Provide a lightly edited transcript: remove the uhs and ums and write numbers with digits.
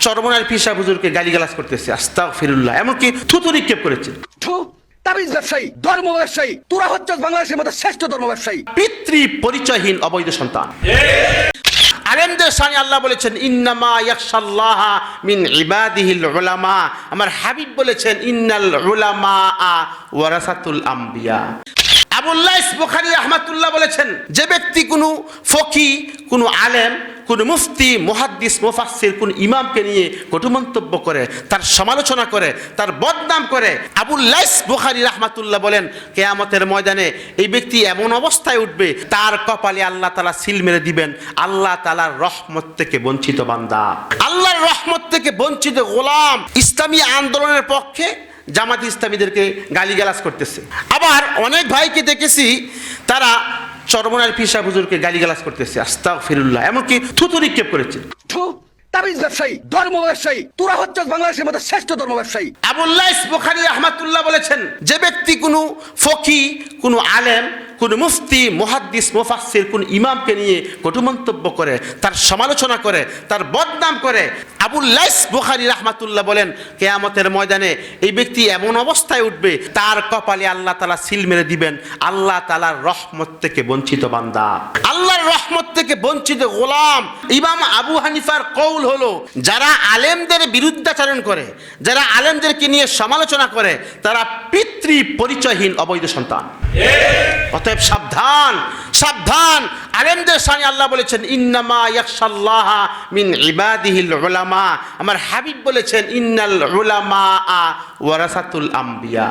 চরমনার পীর সাহেব হুজুরকে গালিগালাজ করতেছে, আস্তাগফিরুল্লাহ, এমনকি থুতু নিক্ষেপ করেছে। তাবিজ ব্যবসায়ী, ধর্ম ব্যবসায়ী, তোরা হচ্ছিস বাংলাদেশের মধ্যে শ্রেষ্ঠ ধর্ম ব্যবসায়ী, পিতৃ পরিচয়হীন অবৈধ সন্তান। আলেমদের শানে আল্লাহ বলেছেন ইন্নামা ইয়াখশাল্লাহা মিন ইবাদিহিল উলামা। আমার হাবিব বলেছেন ইন্নাল উলামা ওয়ারাসাতুল আম্বিয়া। আবুল্লাহ বুখারী রাহমাতুল্লাহ বলেছেন, যে ব্যক্তি কোনো ফকি, কোনো আলেম, কোন মুফতি, মুহাদ্দিস, মুফাসসির, কোন ইমামকে নিয়ে কটু মন্তব্য করে, তার সমালোচনা করে, তার বদনাম করে, আবুল্লাহ বুখারী রাহমাতুল্লাহ বলেন কিয়ামতের ময়দানে এই ব্যক্তি এমন অবস্থায় উঠবে তার কপালে আল্লাহ তাআলা সিল মেরে দিবেন, আল্লাহ তাআলার রহমত থেকে বঞ্চিত বান্দা, আল্লাহর রহমত থেকে বঞ্চিত গোলাম। ইসলামী আন্দোলনের পক্ষে জামাত ইসলামীদেরকে গালিগালাজ করতেছে। আবার অনেক ভাইকে দেখেছি তারা চরমনার পীর সাহেব হুজুরকে গালিগালাজ করতেছে, আস্তাগফিরুল্লাহ, এমনকি থুতু নিক্ষেপ করেছে। তাবিজ ব্যবসায়ী, ধর্ম ব্যবসায়ী, তোরা হচ্ছিস বাংলাদেশের মধ্যে শ্রেষ্ঠ ধর্ম ব্যবসায়ী। আবুল্লাহ বুখারী রাহমাতুল্লাহ বলেছেন, যে ব্যক্তি কোনো ফকি, কোনো আলেম, কোন মুফতি, মুহাদ্দিস, মুফাসসির, কোন ইমামকে নিয়ে কটু মন্তব্য করে, তার সমালোচনা করে, তার বদনাম করে, আবুল্লাহ বুখারী রাহমাতুল্লাহ বলেন কিয়ামতের ময়দানে এই ব্যক্তি এমন অবস্থায় উঠবে তার কপালে আল্লাহ তাআলা সিল মেরে দিবেন, আল্লাহ তাআলার রহমত থেকে বঞ্চিত বান্দা, আল্লাহর রহমত থেকে বঞ্চিত গোলাম। ইমাম আবু হানিফার কওল হলো, যারা আলেমদের বিরুদ্ধাচরণ করে, যারা আলেমদেরকে নিয়ে সমালোচনা করে, তারা পিতৃ পরিচয়হীন অবৈধ সন্তান। অতএব সাবধান, সাবধান। আলেমদের শানে আল্লাহ বলেছেন ইন্নামা ইয়াখশাল্লাহা মিন ইবাদিহিল উলামা। আমার হাবিব বলেছেন ইন্নাল উলামা ওয়ারাসাতুল আম্বিয়া।